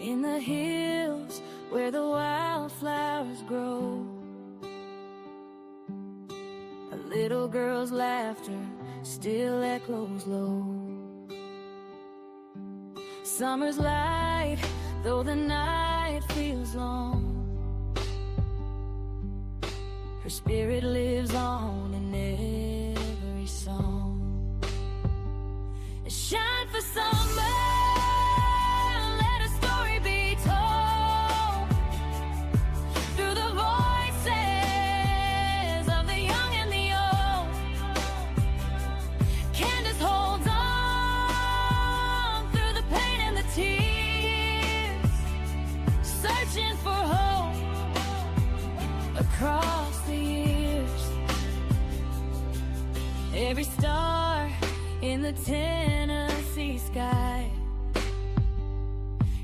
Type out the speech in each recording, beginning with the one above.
in the hills where the wildflowers grow. A little girl's laughter still echoes low. Summer's light, though the night feels long. Her spirit lives on in every song. Shine for summer, let a story be told through the voices of the young and the old. Candace holds on through the pain and the tears, searching for hope across the years. Every star in the Tennessee sky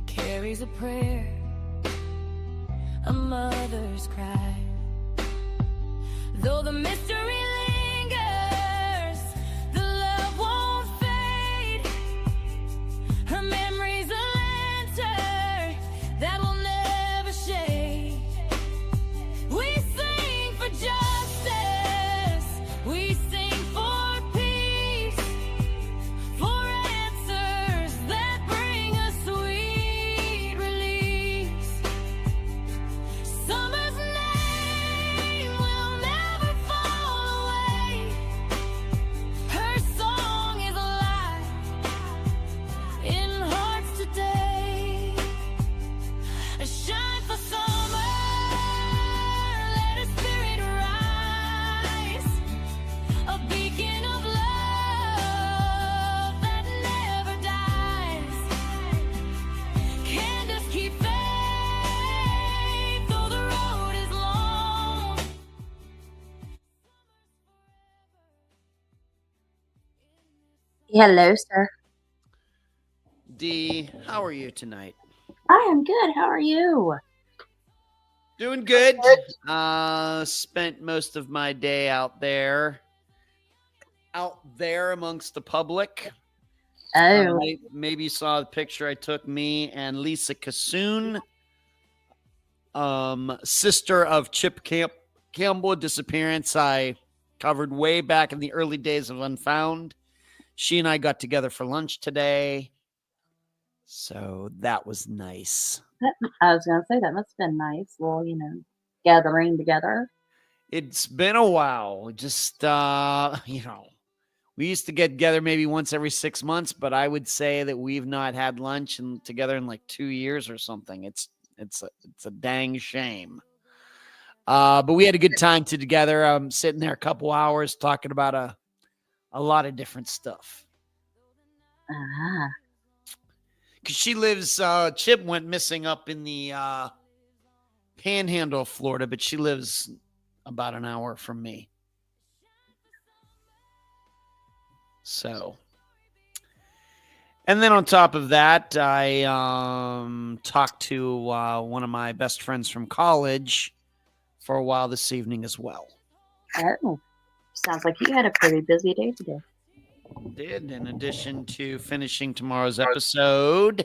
carries a prayer, a mother's cry. Though the mystery lingers, the love won't fade. Her memory's a lantern that will never shade. We sing for justice, we sing for peace, for answers that bring us sweet release. Summer's name will never fall away. Her song is alive in hearts today. Shine for summer, let her spirit rise, a beacon of love that never dies. Candace, keep faith, though the road is long. Hello, sir. Dee, how are you tonight? I am good. How are you? Doing good. Spent most of my day out there amongst the public. Oh, Maybe you saw the picture I took, me and Lisa Kassoon, sister of Chip Campbell, disappearance I covered way back in the early days of Unfound. She and I got together for lunch today, so that was nice. I was going to say that must have been nice. Well, gathering together. It's been a while. Just we used to get together maybe once every 6 months, but I would say that we've not had lunch together in like 2 years or something. It's a dang shame. But we had a good time together. I'm sitting there a couple hours talking about a lot of different stuff. Ah, Because she lives, Chip went missing up in the panhandle of Florida, but she lives about an hour from me. So, and then on top of that, I talked to one of my best friends from college for a while this evening as well. oh. Sounds like you had a pretty busy day today. Did, in addition to finishing tomorrow's episode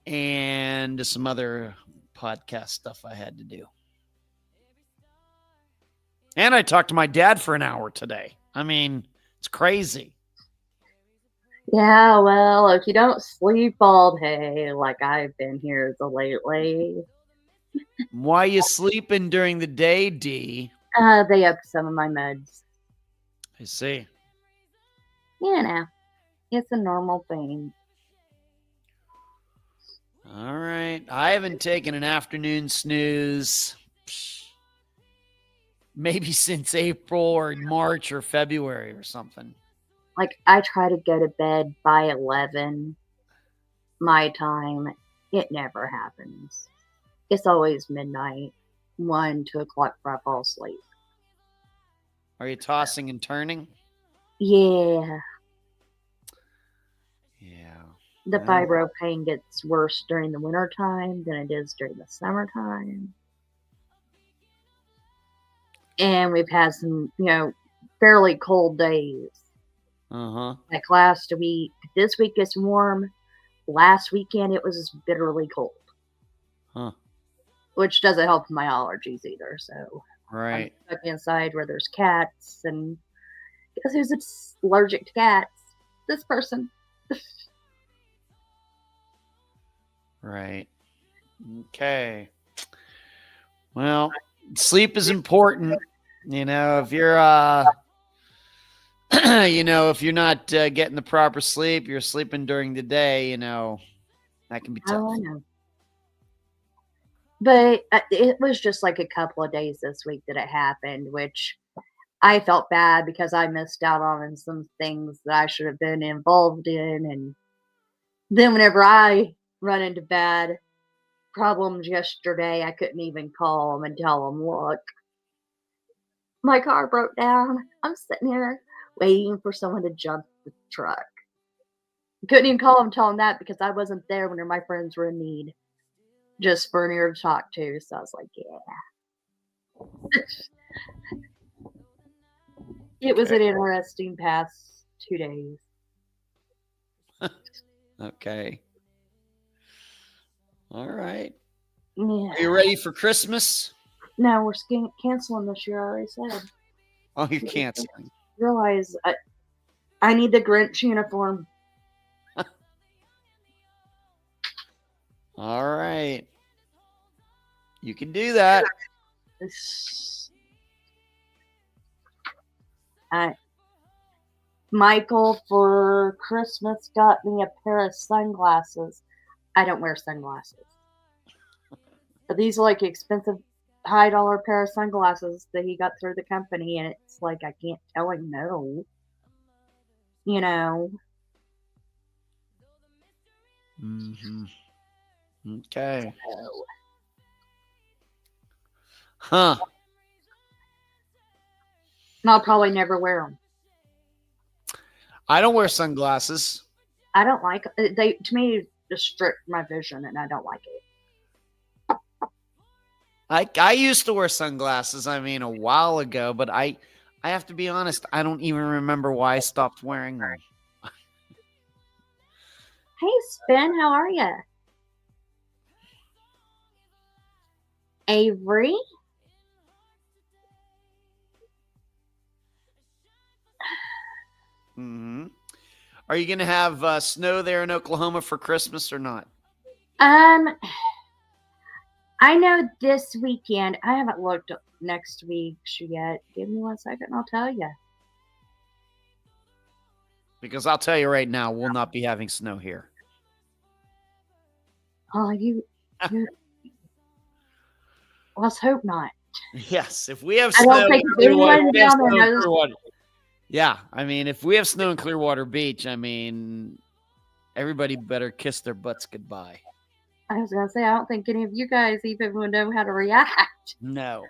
and some other podcast stuff I had to do. And I talked to my dad for an hour today. I mean, it's crazy. Yeah, well, if you don't sleep all day like I've been here lately, Why you sleeping during the day, D? they up some of my meds. I see. It's a normal thing. All right. I haven't taken an afternoon snooze maybe since April or March or February or something. Like, I try to go to bed by 11 my time. It never happens. It's always midnight, 1, 2 o'clock before I fall asleep. Are you tossing and turning? Yeah. Yeah. The fibro pain gets worse during the winter time than it is during the summertime. And we've had some, fairly cold days. Uh-huh. Like last week. This week it's warm, last weekend it was bitterly cold, Huh. which doesn't help my allergies either. So I'm Right. stuck inside where there's cats, and guess who's allergic to cats? This person. Right. Okay. Well, sleep is important. If you're if you're not getting the proper sleep, you're sleeping during the day, that can be tough. Oh, I know. But it was just like a couple of days this week that it happened, which I felt bad because I missed out on some things that I should have been involved in. And then whenever I run into bad problems yesterday, I couldn't even call them and tell them, look, my car broke down. I'm sitting here waiting for someone to jump the truck. Couldn't even call them and tell them that because I wasn't there when my friends were in need, just for an ear to talk to. So I was like, yeah. It was an interesting past 2 days. Okay. All right. Yeah. Are you ready for Christmas? No, we're canceling this year, I already said. Oh, you're canceling. Realize I need the Grinch uniform. All right. You can do that. Michael for Christmas got me a pair of sunglasses. I don't wear sunglasses. But these are like expensive, high dollar pair of sunglasses that he got through the company, and it's like I can't tell him no. Mm-hmm. Okay. Huh. And I'll probably never wear them. I don't wear sunglasses. I don't like they. To me, restrict my vision, and I don't like it. I used to wear sunglasses. I mean, a while ago, but I have to be honest. I don't even remember why I stopped wearing them. Hey, Spin, how are you? Avery? Mm-hmm. Are you going to have snow there in Oklahoma for Christmas or not? I know this weekend. I haven't looked up next week yet. Give me 1 second and I'll tell you. Because I'll tell you right now, we'll not be having snow here. Oh, let's hope not. Yes, if we have I snow don't think in Clearwater, anyone down there knows. Yeah, I mean, if we have snow in Clearwater Beach, I mean, everybody better kiss their butts goodbye. I was gonna say, I don't think any of you guys even would know how to react. No.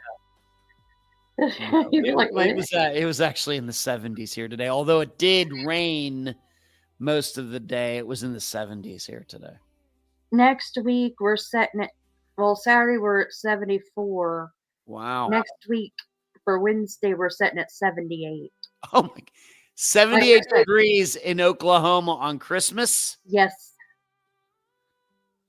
It was actually in the 70s here today. Although it did rain most of the day, it was in the 70s here today. Next week we're setting it. Well, Saturday we're at 74. Wow. Next week for Wednesday we're setting at 78. Oh my! 78 degrees in Oklahoma on Christmas. Yes.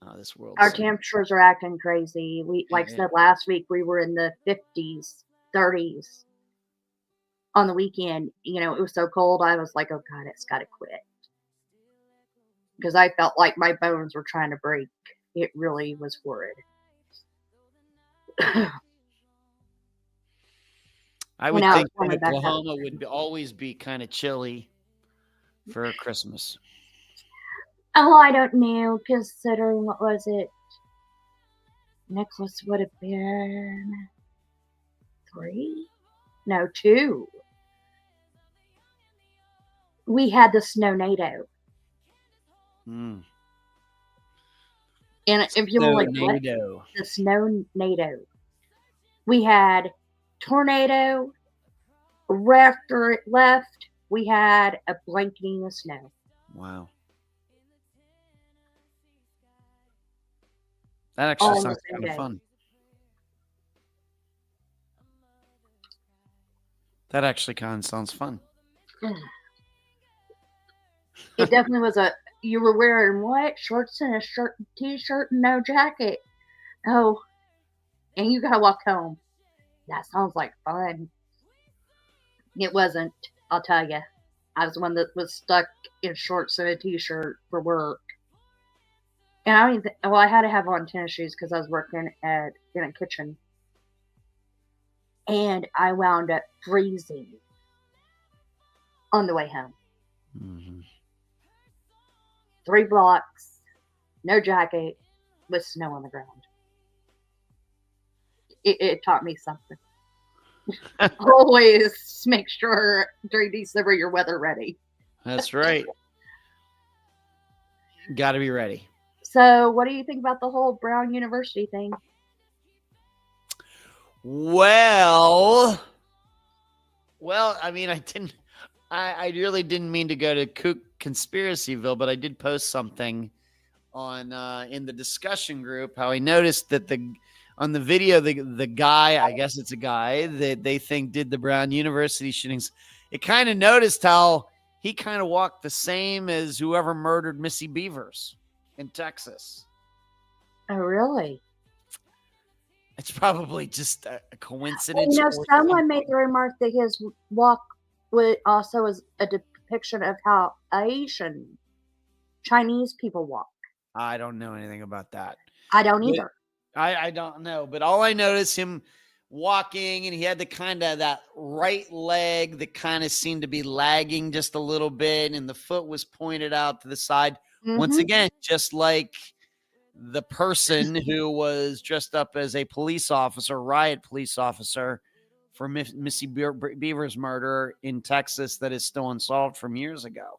Oh, this world. Our temperatures are acting crazy. I said last week, we were in the 50s, 30s on the weekend. It was so cold. I was like, oh God, it's got to quit. Because I felt like my bones were trying to break. It really was horrid. I would think that Oklahoma would always be kind of chilly for Christmas. Oh, I don't know, considering what was it? Nicholas would have been 3? No, 2. We had the snow-nado. Mm. And if you like the snow-nado. We had tornado. Right after it left, we had a blanketing of snow. Wow. That actually sounds kind of fun. That actually kind of sounds fun. It definitely was You were wearing what? Shorts and a shirt, t-shirt, and no jacket. Oh, and you gotta walk home. That sounds like fun. It wasn't. I'll tell you. I was the one that was stuck in shorts and a t-shirt for work. And I mean, well, I had to have on tennis shoes because I was working in a kitchen, and I wound up freezing on the way home. Mm-hmm. 3 blocks, no jacket, with snow on the ground. It taught me something. Always make sure during December you're weather ready. That's right. Got to be ready. So, what do you think about the whole Brown University thing? Well, I mean, I really didn't mean to go to Conspiracyville, but I did post something on in the discussion group how I noticed that on the video, the guy, I guess it's a guy that they think did the Brown University shootings. It kind of noticed how he kind of walked the same as whoever murdered Missy Beavers in Texas. Oh, really? It's probably just a coincidence. You know, someone made the remark that his walk also is a depiction of how Asian Chinese people walk. I don't know anything about that. I don't either. I don't know, but all I noticed him walking, and he had the kind of that right leg that kind of seemed to be lagging just a little bit, and the foot was pointed out to the side. Mm-hmm. Once again, just like the person who was dressed up as a police officer, riot police officer for Missy Beaver's murder in Texas that is still unsolved from years ago.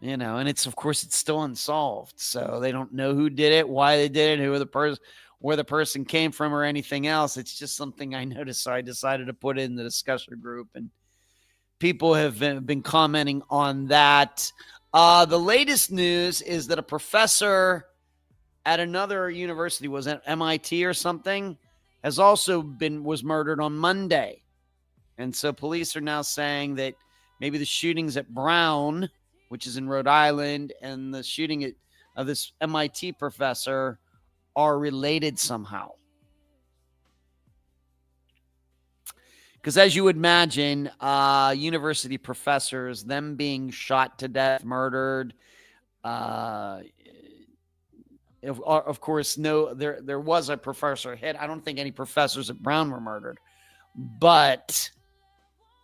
You know, and it's still unsolved. So they don't know who did it, why they did it, where the person came from or anything else. It's just something I noticed. So I decided to put it in the discussion group, and people have been commenting on that. The latest news is that a professor at another university, was at MIT or something, has also was murdered on Monday. And so police are now saying that maybe the shootings at Brown, which is in Rhode Island, and the shooting of this MIT professor are related somehow. Because as you would imagine, university professors, them being shot to death, murdered, of course, no, there was a professor hit. I don't think any professors at Brown were murdered, but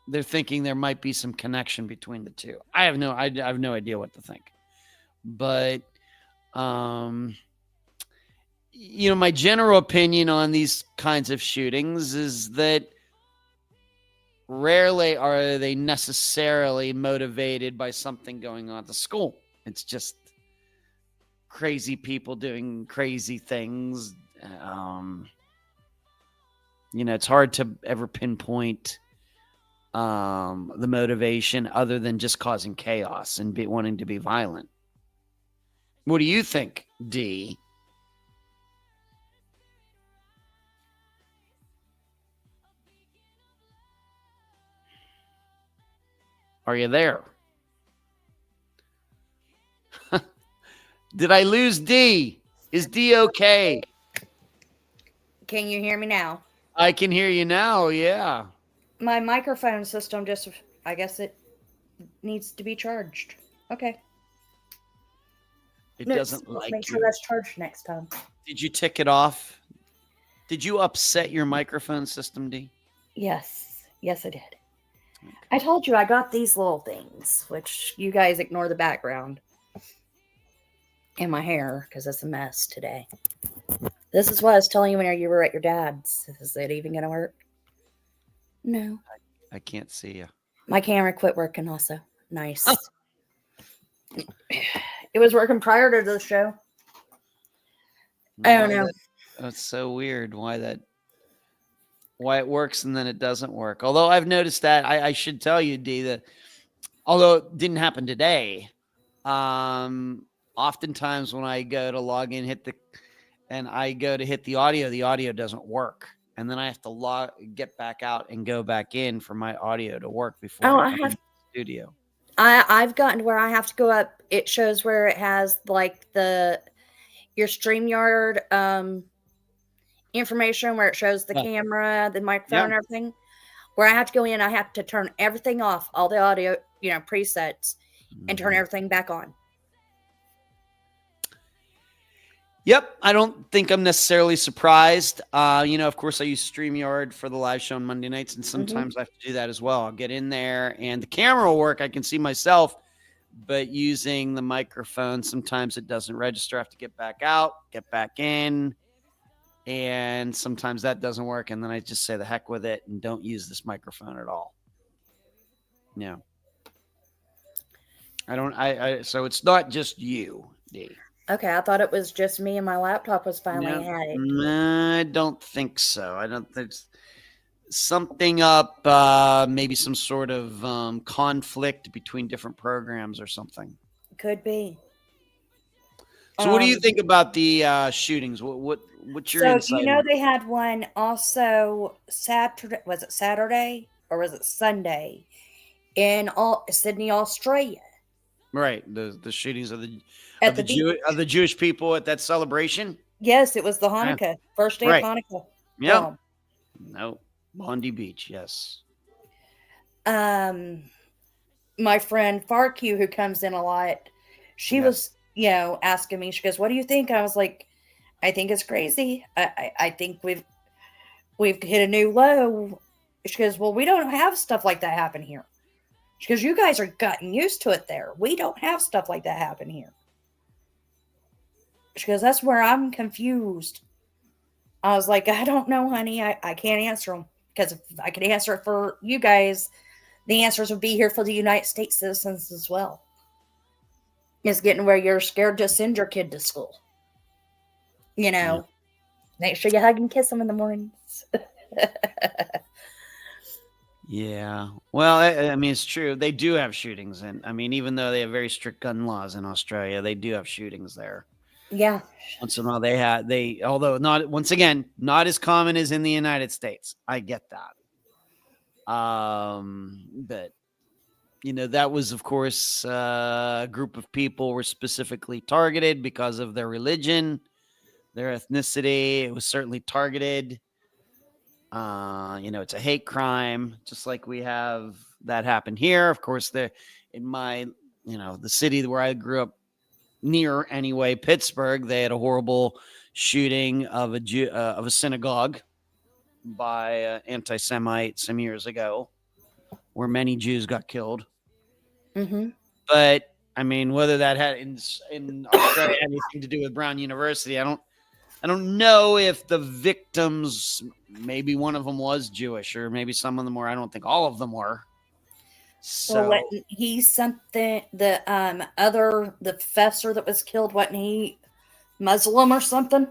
they're thinking there might be some connection between the two. I have no idea what to think. But, my general opinion on these kinds of shootings is that rarely are they necessarily motivated by something going on at the school. It's just crazy people doing crazy things. It's hard to ever pinpoint the motivation other than just causing chaos and wanting to be violent. What do you think, D? Are you there? Did I lose D? Is D okay? Can you hear me now? I can hear you now, yeah. My microphone system I guess it needs to be charged. Okay. It doesn't like make sure that's charged next time. Did you tick it off? Did you upset your microphone system, D? Yes, I did. Okay. I told you I got these little things, which you guys ignore the background. And my hair, because it's a mess today. This is what I was telling you when you were at your dad's. Is it even going to work? No. I can't see you. My camera quit working also. Nice. It was working prior to the show. I don't know. That's so weird why it works and then it doesn't work. Although I've noticed that, I should tell you, D, that although it didn't happen today, oftentimes when I go to log in, and I go to hit the audio doesn't work. And then I have to get back out and go back in for my audio to work before I come in the studio. I've gotten to where I have to go up. It shows where it has like your StreamYard information where it shows the Yeah. camera, the microphone, Yeah. and everything. Where I have to go in, I have to turn everything off, all the audio, presets, and turn Mhm. everything back on. Yep, I don't think I'm necessarily surprised. Of course, I use StreamYard for the live show on Monday nights, and sometimes I have to do that as well. I'll get in there, and the camera will work. I can see myself, but using the microphone, sometimes it doesn't register. I have to get back out, get back in, and sometimes that doesn't work, and then I just say the heck with it and don't use this microphone at all. Yeah. I don't. So it's not just you, D. Okay, I thought it was just me and my laptop was finally No, had it. I don't think so. I don't think something up, maybe some sort of conflict between different programs or something. Could be. So, what do you think about the shootings? What's your So insight? they had one also Saturday. Was it Saturday or was it Sunday in Sydney, Australia? Right, the shootings of At the Jewish people at that celebration. Yes, it was the Hanukkah first day Right. of Hanukkah. Yeah. No, Bondi Beach. Yes. My friend Farq, who comes in a lot, she was asking me. She goes, "What do you think?" I was like, "I think it's crazy. I think we've hit a new low." She goes, "Well, we don't have stuff like that happen here." She goes, "You guys are gotten used to it there. We don't have stuff like that happen here." She goes, "That's where I'm confused." I was like, "I don't know, honey. I can't answer them because if I could answer it for you guys, the answers would be here for the United States citizens as well. It's getting where you're scared to send your kid to school. Make sure you hug and kiss them in the mornings." Yeah. Well, I mean, it's true. They do have shootings. And I mean, even though they have very strict gun laws in Australia, they do have shootings there. Yeah. Once in a while, although not, once again, not as common as in the United States. I get that. But, that was, of course, a group of people were specifically targeted because of their religion, their ethnicity. It was certainly targeted. It's a hate crime, just like we have that happen here. Of course, in the city where I grew up near anyway, Pittsburgh, they had a horrible shooting of a synagogue by an anti-Semite some years ago, where many Jews got killed. Mm-hmm. But I mean, whether that had in Australia anything to do with Brown University, I don't know if the victims, maybe one of them was Jewish, or maybe some of them were. I don't think all of them were. So well, he's something. The professor that was killed, wasn't he Muslim or something?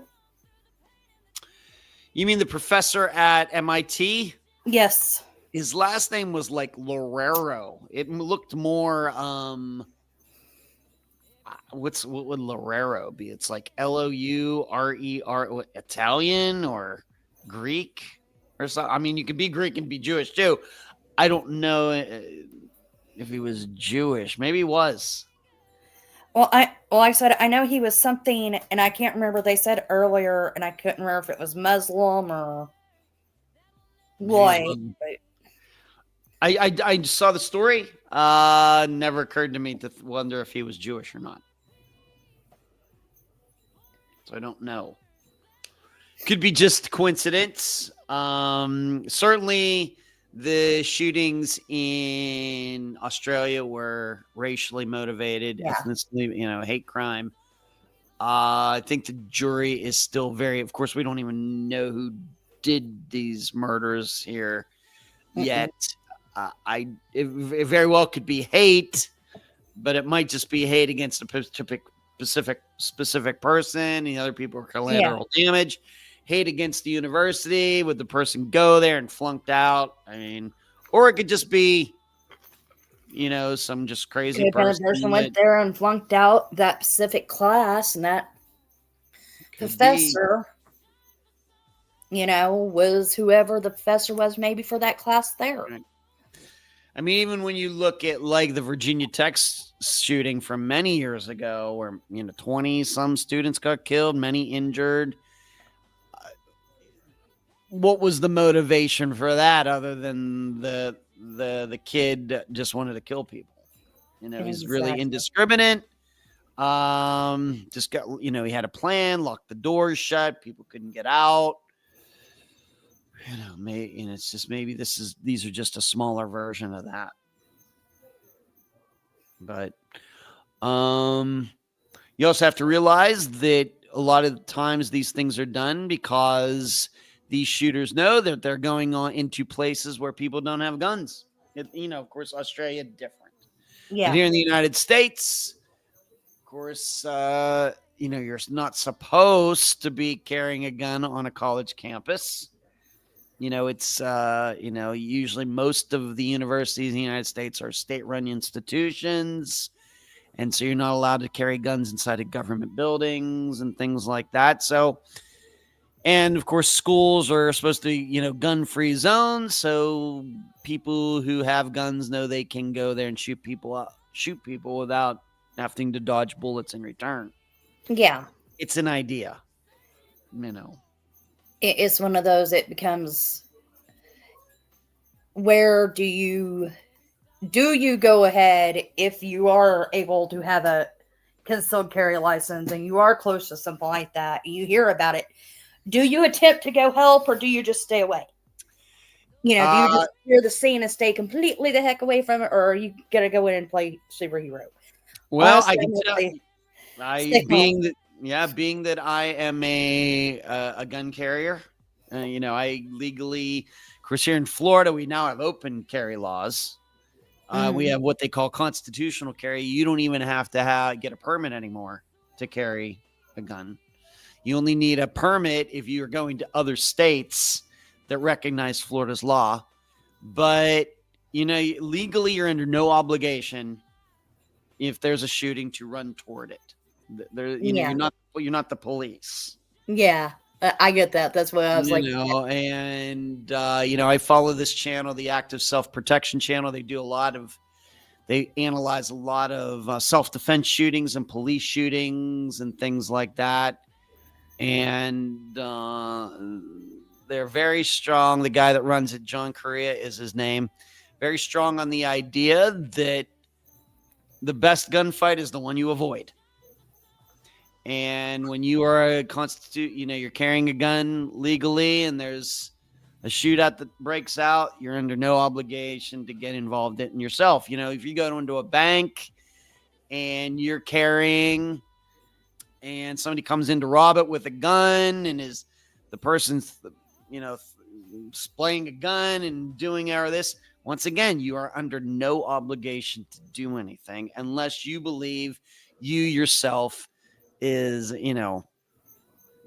You mean the professor at MIT? Yes. His last name was like Lorero. It looked more what would Lorero be? It's like Lourer, Italian or Greek or something. I mean, you could be Greek and be Jewish too. I don't know if he was Jewish. Maybe he was. Well, I said I know he was something, and I can't remember. They said earlier, and I couldn't remember if it was Muslim or what. I saw the story. Never occurred to me to wonder if he was Jewish or not. So I don't know. Could be just coincidence. Certainly the shootings in Australia were racially motivated, ethnically, hate crime. I think the jury is still of course, we don't even know who did these murders here yet. It very well could be hate, but it might just be hate against a specific person, and the other people are collateral damage. Hate against the university, would the person go there and flunked out? I mean, or it could just be, some just crazy person. The person went there and flunked out that specific class, and that professor, was whoever the professor was, maybe for that class there. Right. I mean, even when you look at like the Virginia Tech shooting from many years ago, where 20 some students got killed, many injured. What was the motivation for that, other than the kid just wanted to kill people? He's really Exactly. indiscriminate. Just got he had a plan, locked the doors shut, people couldn't get out. Maybe, it's just maybe these are just a smaller version of that. But you also have to realize that a lot of times these things are done because these shooters know that they're going on into places where people don't have guns. Of course, Australia different. Yeah. But here in the United States, of course, you're not supposed to be carrying a gun on a college campus. It's usually most of the universities in the United States are state-run institutions. And so you're not allowed to carry guns inside of government buildings and things like that. So, and of course, schools are supposed to be, gun-free zones. So people who have guns know they can go there and shoot people without having to dodge bullets in return. Yeah. It's an idea, It's one of those, it becomes, where do you go ahead if you are able to have a concealed carry license and you are close to something like that, you hear about it, do you attempt to go help or do you just stay away? Do you just clear the scene and stay completely the heck away from it, or are you gonna go in and play superhero? Well, Honestly, I can tell you, being that I am a gun carrier, I legally, of course, here in Florida, we now have open carry laws. We have what they call constitutional carry. You don't even have to get a permit anymore to carry a gun. You only need a permit if you're going to other states that recognize Florida's law. But, legally, you're under no obligation if there's a shooting to run toward it. You're not the police. Yeah, I get that. That's what I was like. And I follow this channel, the Active Self-Protection channel. They analyze a lot of self-defense shootings and police shootings and things like that. And they're very strong. The guy that runs it, John Correa is his name, very strong on the idea that the best gunfight is the one you avoid. And when you are you're carrying a gun legally and there's a shootout that breaks out, you're under no obligation to get involved in yourself. If you go into a bank and you're carrying and somebody comes in to rob it with a gun and the person's, displaying a gun and doing all of this, once again, you are under no obligation to do anything unless you believe you yourself is,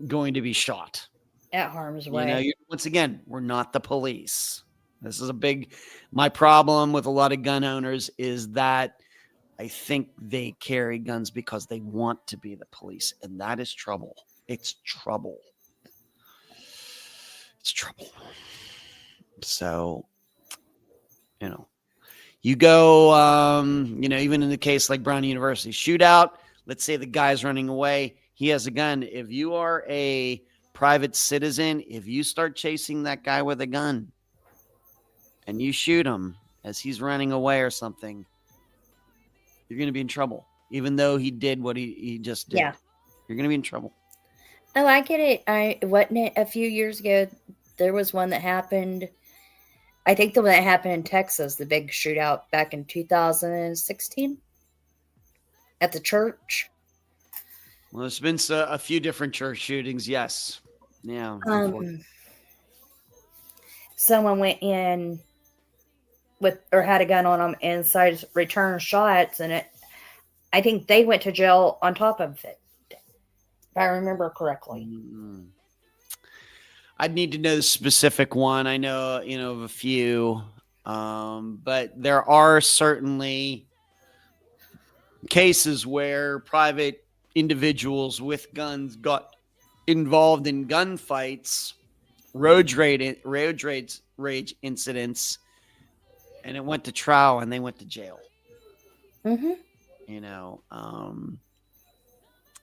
going to be shot At harm's way. Once again, we're not the police. This is my problem with a lot of gun owners is that I think they carry guns because they want to be the police. And that is trouble. It's trouble. It's trouble. So, you go, even in the case like Brown University shootout, let's say the guy's running away. He has a gun. If you are a private citizen, if you start chasing that guy with a gun and you shoot him as he's running away or something, you're going to be in trouble. Even though he did what he just did. Yeah. You're going to be in trouble. Oh, I get it. Wasn't it a few years ago, there was one that happened, I think the one that happened in Texas, the big shootout back in 2016 at the church. Well, there's been a few different church shootings. Yes. Yeah. Someone went in had a gun on them and decided to return shots, and I think they went to jail on top of it, if I remember correctly. I'd need to know the specific one. I know, of a few, but there are certainly cases where private individuals with guns got involved in gunfights, road rage incidents, and it went to trial and they went to jail. Mm-hmm. You know,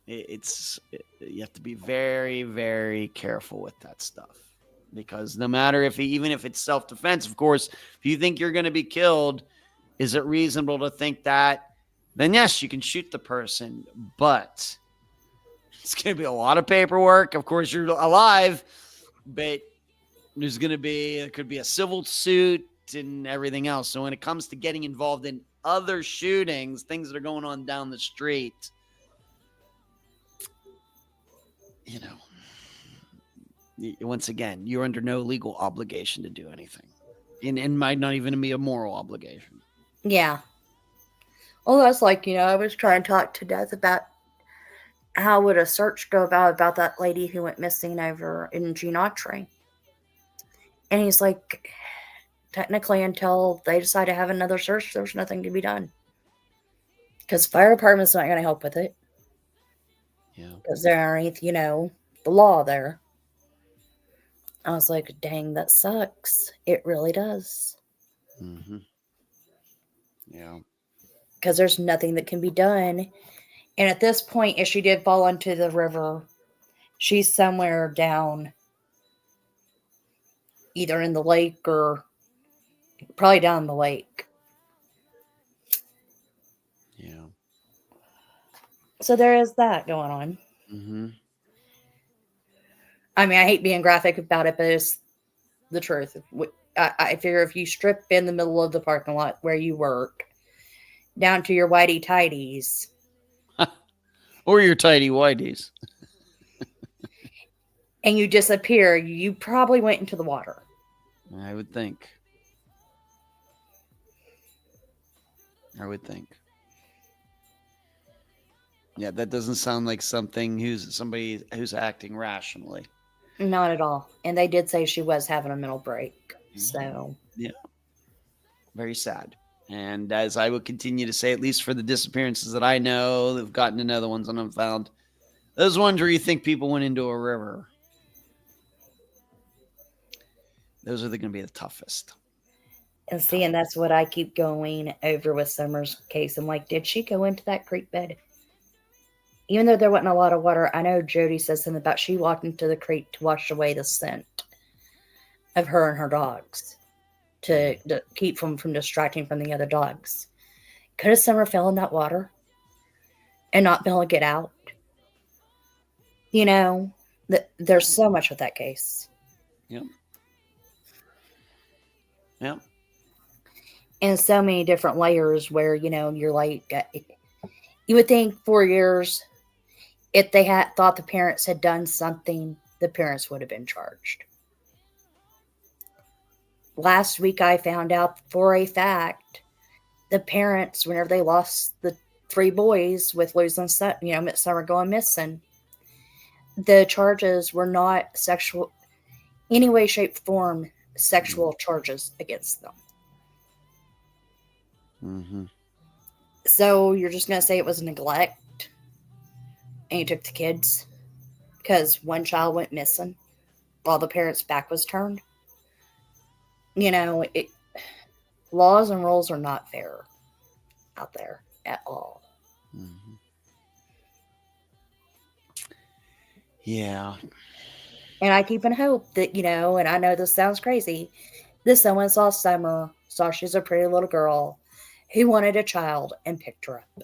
you have to be very, very careful with that stuff, because no matter even if it's self-defense, of course, if you think you're going to be killed, is it reasonable to think that? Then yes, you can shoot the person, but it's going to be a lot of paperwork. Of course, you're alive, but there could be a civil suit and everything else. So when it comes to getting involved in other shootings, things that are going on down the street, you know, once again, you're under no legal obligation to do anything, and might not even be a moral obligation. Yeah. Well, that's like, I was trying to talk to Death about how would a search go about that lady who went missing over in Gene Autry. And he's like, technically, until they decide to have another search, there's nothing to be done. Because fire department's not going to help with it. Yeah. Because there ain't, the law there. I was like, dang, that sucks. It really does. Mm-hmm. Yeah. Because there's nothing that can be done. And at this point, if she did fall into the river, she's somewhere down, either in the lake or probably down the lake. Yeah. So there is that going on. Mm-hmm. I mean, I hate being graphic about it, but it's the truth. I figure if you strip in the middle of the parking lot where you work, down to your whitey tighties, or your tidy whities, and you disappear, you probably went into the water. I would think. Yeah, that doesn't sound like somebody who's acting rationally. Not at all. And they did say she was having a mental break. So yeah, very sad. And as I would continue to say, at least for the disappearances that I know, they've gotten to know the ones that I've found, those ones where you think people went into a river, those are going to be the toughest. And see, and that's what I keep going over with Summer's case. I'm like, did she go into that creek bed? Even though there wasn't a lot of water, I know Jody says something about she walked into the creek to wash away the scent of her and her dogs, to keep them from distracting from the other dogs. Could have Summer fell in that water and not been able to get out? There's so much with that case. Yep. Yep. And so many different layers where, you're like, you would think 4 years, if they had thought the parents had done something, the parents would have been charged. Last week, I found out for a fact, the parents, whenever they lost the 3 boys with losing, Midsummer going missing, the charges were not sexual, any way, shape, form, sexual charges against them. Mm-hmm. So you're just going to say it was neglect and you took the kids because one child went missing while the parents' back was turned? Laws and rules are not fair out there at all. Mm-hmm. Yeah. And I keep in hope that, and I know this sounds crazy, that someone saw Summer, saw she's a pretty little girl who wanted a child and picked her up.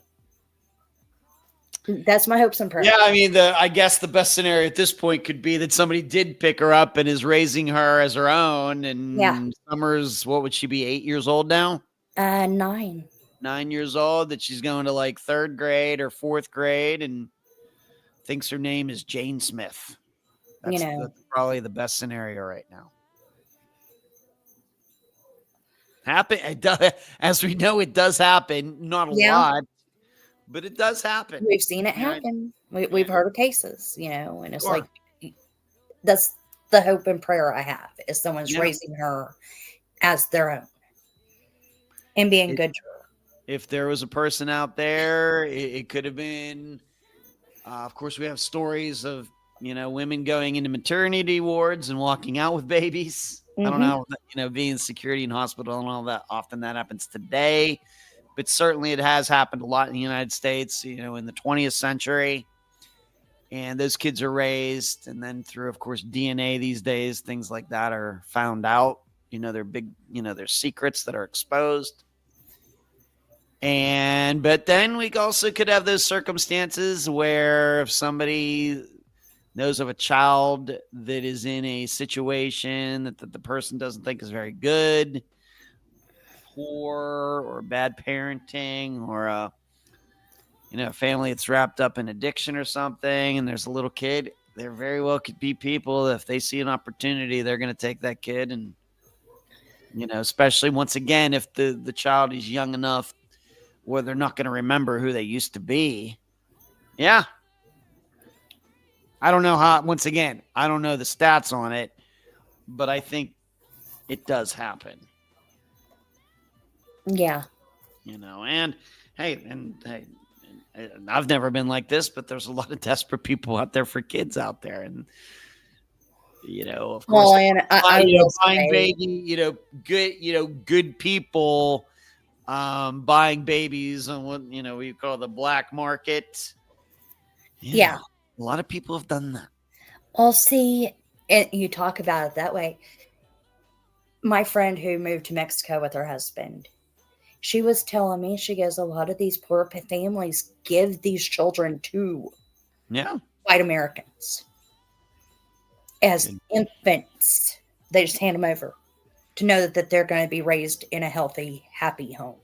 That's my hopes and prayers. Yeah, I mean, I guess the best scenario at this point could be that somebody did pick her up and is raising her as her own. And Summer's, what would she be, 8 years old now? 9. 9 years old, that she's going to like 3rd grade or 4th grade and thinks her name is Jane Smith. That's probably the best scenario right now. As we know, it does happen. Not a lot, but it does happen. We've seen it happen. We've heard of cases, and it's like, that's the hope and prayer I have, is someone's raising her as their own and being good to her. If there was a person out there, it could have been, of course, we have stories of, women going into maternity wards and walking out with babies. I don't know, being security in hospital and all that, often that happens today, but certainly it has happened a lot in the United States, in the 20th century. And those kids are raised, and then through, of course, DNA these days, things like that are found out. They're big, there's secrets that are exposed. But then we also could have those circumstances where if somebody knows of a child that is in a situation that the person doesn't think is very good, poor or bad parenting, or a family that's wrapped up in addiction or something, and there's a little kid, there very well could be people, if they see an opportunity, they're going to take that kid. And, especially once again, if the child is young enough where they're not going to remember who they used to be. Yeah. I don't know how, once again, I don't know the stats on it, but I think it does happen. Yeah. And hey, I've never been like this, but there's a lot of desperate people out there for kids out there. And, of course, Well, and buying baby, good people, buying babies on what, we call the black market. Yeah. A lot of people have done that. Well, see, you talk about it that way. My friend who moved to Mexico with her husband, she was telling me, she goes, a lot of these poor families give these children to white Americans as infants. They just hand them over to know that they're going to be raised in a healthy, happy home.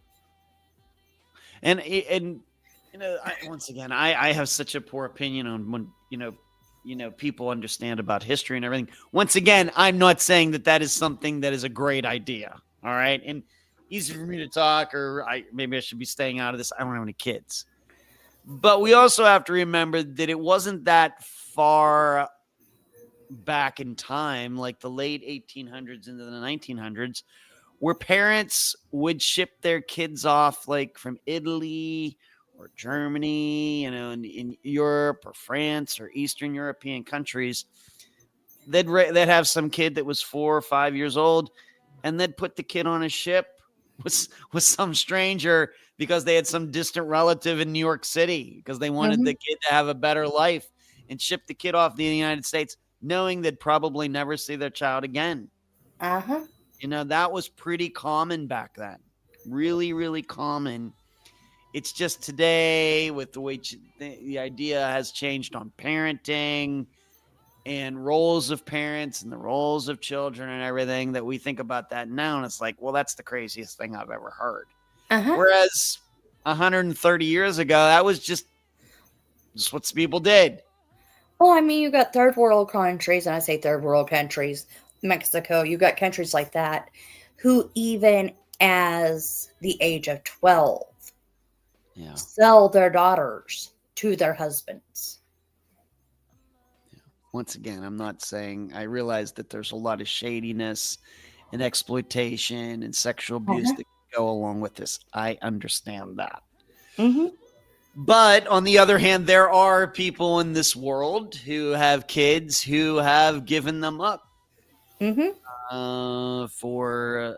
And once again, I have such a poor opinion on when, people understand about history and everything. Once again, I'm not saying that is something that is a great idea. All right. And easy for me to talk, or maybe I should be staying out of this. I don't have any kids. But we also have to remember that it wasn't that far back in time, like the late 1800s into the 1900s, where parents would ship their kids off like from Italy or Germany, in Europe or France or Eastern European countries. They'd have some kid that was 4 or 5 years old, and they'd put the kid on a ship with some stranger because they had some distant relative in New York City, because they wanted the kid to have a better life, and ship the kid off to the United States, knowing they'd probably never see their child again. That was pretty common back then. Really, really common. It's just today, with the way the idea has changed on parenting and roles of parents and the roles of children and everything, that we think about that now, and it's like, well, that's the craziest thing I've ever heard. Whereas 130 years ago, that was just what people did. Well, I mean, you got third world countries, and I say third world countries, Mexico, you got countries like that who, even as the age of 12, sell their daughters to their husbands. Once again, I'm not saying, I realize that there's a lot of shadiness and exploitation and sexual abuse that go along with this. I understand that. But on the other hand, there are people in this world who have kids who have given them up for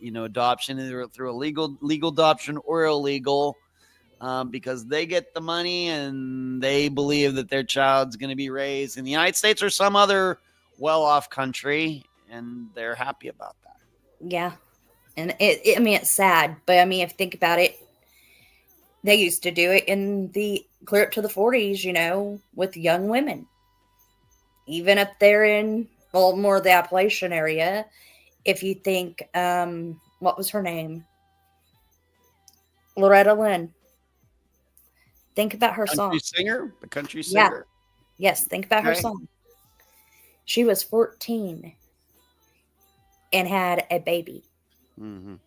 adoption, either through a legal adoption or illegal, because they get the money and they believe that their child's going to be raised in the United States or some other well-off country, and they're happy about that. Yeah. And it's sad, but I mean, if you think about it, they used to do it in the clear up to the 40s, with young women. Even up there in, well, more of the Appalachian area, if you think, what was her name? Loretta Lynn. Think about her song. The country singer? Yeah. Yes, think about her song. She was 14 and had a baby and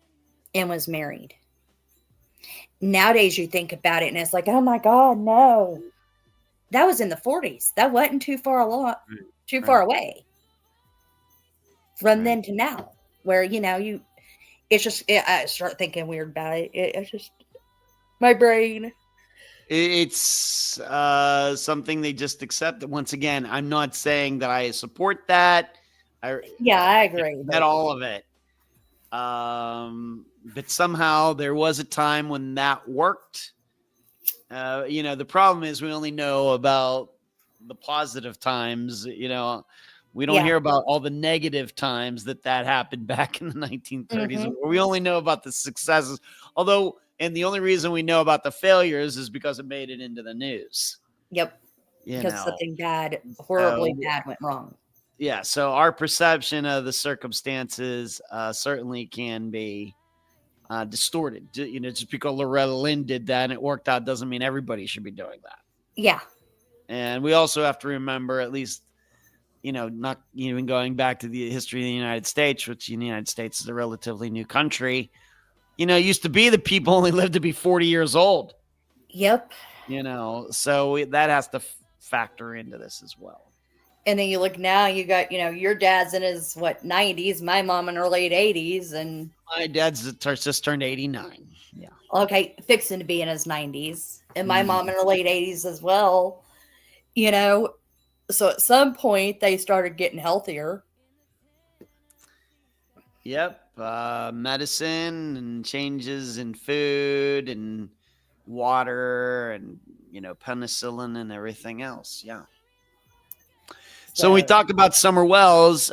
was married. Nowadays, you think about it, and it's like, oh my God, no. That was in the 40s. That wasn't too far far away from then to now, where, it's just, I start thinking weird about it. It's just my brain. It's something they just accept. Once again, I'm not saying that I support that. I agree. Met all of it. But somehow there was a time when that worked. The problem is we only know about the positive times. We don't hear about all the negative times that happened back in the 1930s. We only know about the successes. And the only reason we know about the failures is because it made it into the news. Yep. Because something bad, horribly bad went wrong. Yeah. So our perception of the circumstances certainly can be distorted. Just because Loretta Lynn did that and it worked out doesn't mean everybody should be doing that. Yeah. And we also have to remember, at least, not even going back to the history of the United States, which in the United States is a relatively new country. Used to be that people only lived to be 40 years old. Yep. So that has to factor into this as well. And then you look now, you got, your dad's in his, 90s, my mom in her late 80s. And my dad's just turned 89. Yeah. Okay. Fixing to be in his 90s. And my mom in her late 80s as well. So at some point they started getting healthier. Yep. Medicine and changes in food and water and, penicillin and everything else. Yeah. So when we talk about Summer Wells,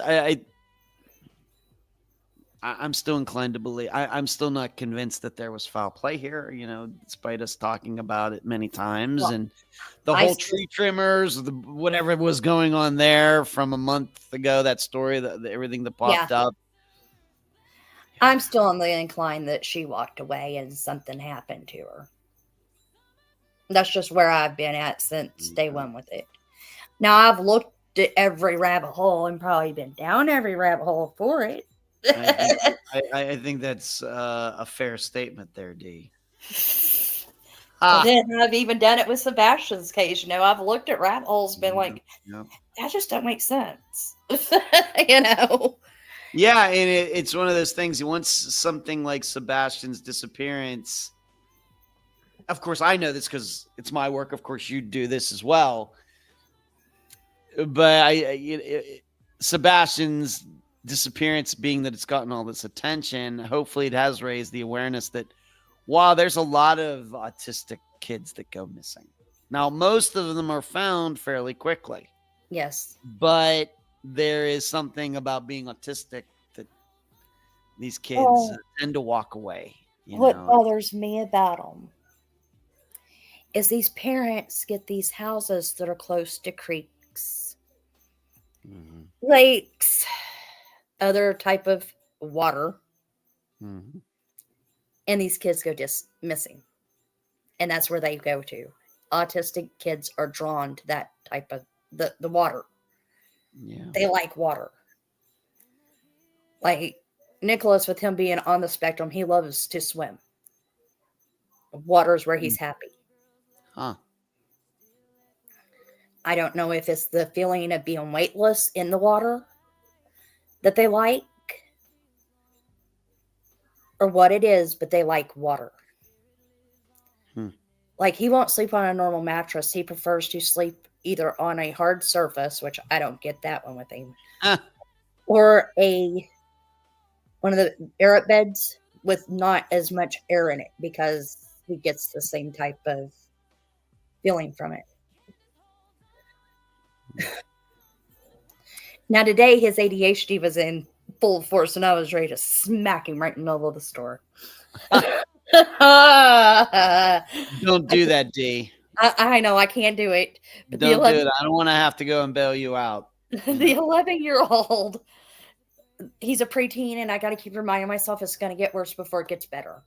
I'm still inclined to believe, I'm still not convinced that there was foul play here, despite us talking about it many times. Well, and the whole tree trimmers, whatever was going on there from a month ago, that story, everything that popped up. I'm still on the incline that she walked away and something happened to her. That's just where I've been at since day one with it. Now, I've looked at every rabbit hole and probably been down every rabbit hole for it. I think that's a fair statement there, Dee. Well, then I've even done it with Sebastian's case. I've looked at rabbit holes, been like, that just don't make sense. Yeah, and it's one of those things. Once something like Sebastian's disappearance, of course, I know this because it's my work. Of course, you do this as well. But Sebastian's disappearance, being that it's gotten all this attention, hopefully it has raised the awareness that, wow, there's a lot of autistic kids that go missing. Now, most of them are found fairly quickly. Yes. But there is something about being autistic that these kids tend to walk away. What bothers me about them is these parents get these houses that are close to creeks, lakes, other type of water, and these kids go just missing. And that's where they go to. Autistic kids are drawn to that type of the water. Yeah. They like water. Like Nicholas, with him being on the spectrum, he loves to swim. Water's where he's happy. Huh. I don't know if it's the feeling of being weightless in the water that they like or what it is, but they like water. Like, he won't sleep on a normal mattress. He prefers to sleep either on a hard surface, which I don't get that one with him, or one of the air beds with not as much air in it, because he gets the same type of feeling from it. Now, today his ADHD was in full force, and I was ready to smack him right in the middle of the store. Don't do that, Dee. I know I can't do it. But don't do it. I don't want to have to go and bail you out. The 11-year-old, he's a preteen, and I got to keep reminding myself it's going to get worse before it gets better.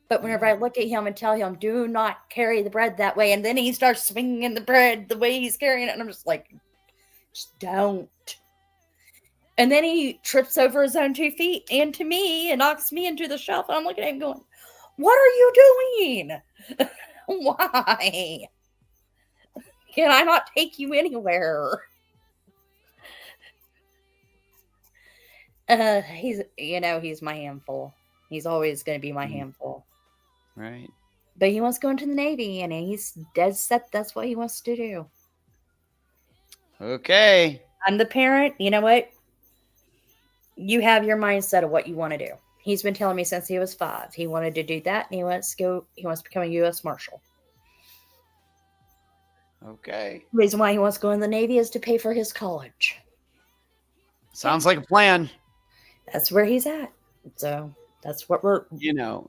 But whenever I look at him and tell him, do not carry the bread that way, and then he starts swinging the bread the way he's carrying it, and I'm just like, just don't. And then he trips over his own 2 feet into me and knocks me into the shelf. And I'm looking at him going, what are you doing? Why? Can I not take you anywhere? He's my handful. He's always going to be my handful. Right. But he wants to go into the Navy, and he's dead set. That's what he wants to do. Okay. I'm the parent. You know what? You have your mindset of what you want to do. He's been telling me since he was 5. He wanted to do that, and he wants to go. He wants to become a U.S. Marshal. Okay. The reason why he wants to go in the Navy is to pay for his college. Sounds like a plan. That's where he's at. So that's what we're. You know,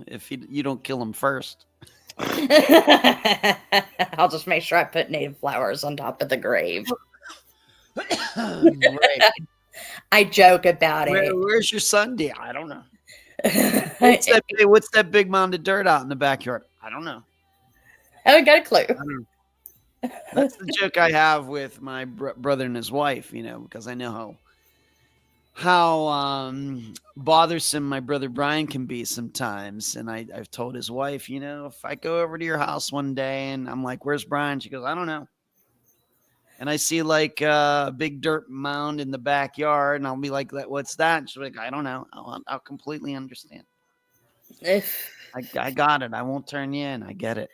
if you don't kill him first. I'll just make sure I put native flowers on top of the grave. Right. I joke about it. Where's your son? I don't know. What's that big mound of dirt out in the backyard? I don't know. I haven't got a clue. I don't know. That's the joke I have with my brother and his wife, because I know how bothersome my brother Brian can be sometimes. And I've told his wife, if I go over to your house one day and I'm like, where's Brian? She goes, I don't know. And I see like a big dirt mound in the backyard, and I'll be like, what's that? And she's like, I don't know. I'll completely understand. I got it. I won't turn you in. I get it.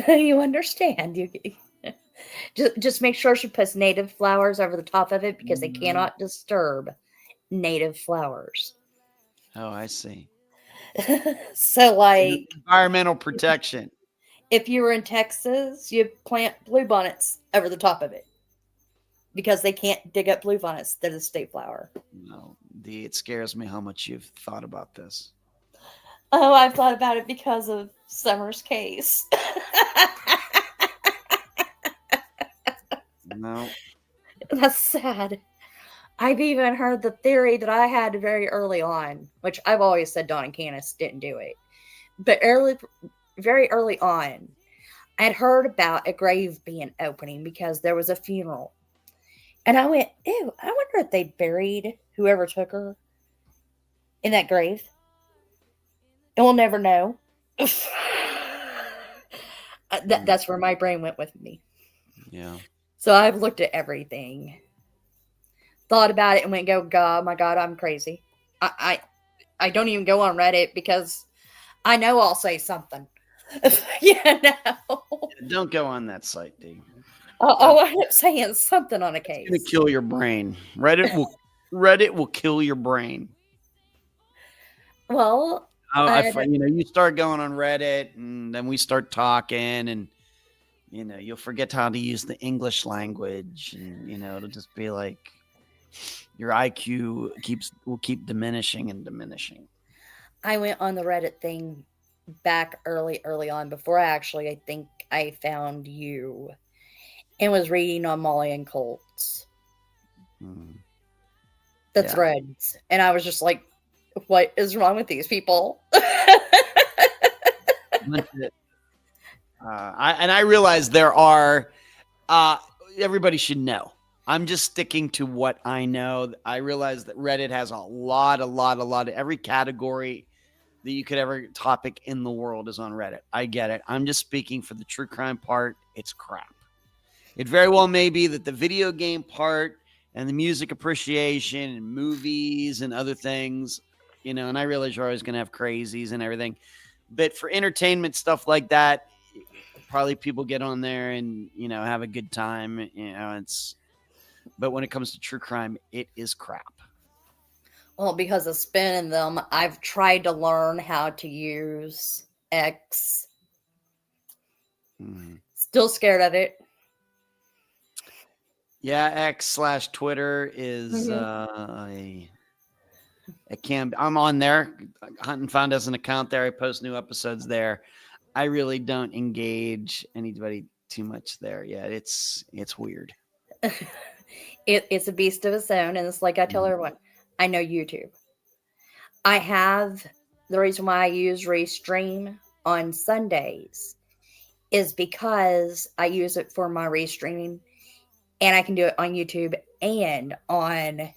You understand. You just make sure she puts native flowers over the top of it because they cannot disturb native flowers. Oh, I see. So like environmental protection. If you were in Texas, you plant bluebonnets over the top of it because they can't dig up bluebonnets. They're the state flower. No, it scares me how much you've thought about this. Oh, I've thought about it because of Summer's case. No. That's sad. I've even heard the theory that I had very early on, which I've always said Don and Candace didn't do it. But very early on, I'd heard about a grave being opening because there was a funeral. And I went, ew, I wonder if they buried whoever took her in that grave. And we'll never know. That's where my brain went with me. Yeah. So I've looked at everything, thought about it, and went, "Go, God, my God, I'm crazy." I don't even go on Reddit because I know I'll say something. Don't go on that site, D. I'll end up saying something on a case. It's gonna kill your brain. Reddit will kill your brain. Well, you start going on Reddit, and then we start talking, and you'll forget how to use the English language, and it'll just be like your IQ will keep diminishing and diminishing. I went on the Reddit thing back early on before I think I found you and was reading on Molly and Colts. The threads. And I was just like, what is wrong with these people? I realize there are, everybody should know. I'm just sticking to what I know. I realize that Reddit has a lot of every category that you could ever topic in the world is on Reddit. I get it. I'm just speaking for the true crime part. It's crap. It very well may be that the video game part and the music appreciation and movies and other things, and I realize you're always going to have crazies and everything, but for entertainment stuff like that, probably people get on there and, have a good time, but when it comes to true crime, it is crap. Well, because of spinning them, I've tried to learn how to use X. Still scared of it. Yeah, X/Twitter is I'm on there. Hunt and Found has an account there. I post new episodes there. I really don't engage anybody too much there. Yeah, it's weird. It's a beast of its own, and it's like I tell everyone, I know YouTube. I have the reason why I use Restream on Sundays is because I use it for my restreaming, and I can do it on YouTube and on.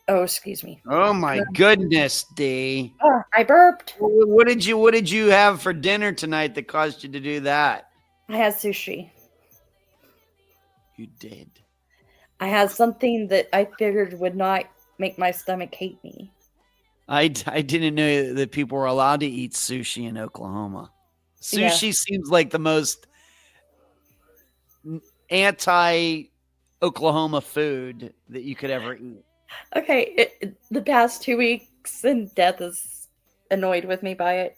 Excuse me. Oh my goodness, D. Oh, I burped. What did you have for dinner tonight that caused you to do that? I had sushi. You did. I had something that I figured would not make my stomach hate me. I didn't know that people were allowed to eat sushi in Oklahoma. Sushi seems like the most anti Oklahoma food that you could ever eat? Okay, the past 2 weeks, and Death is annoyed with me by it.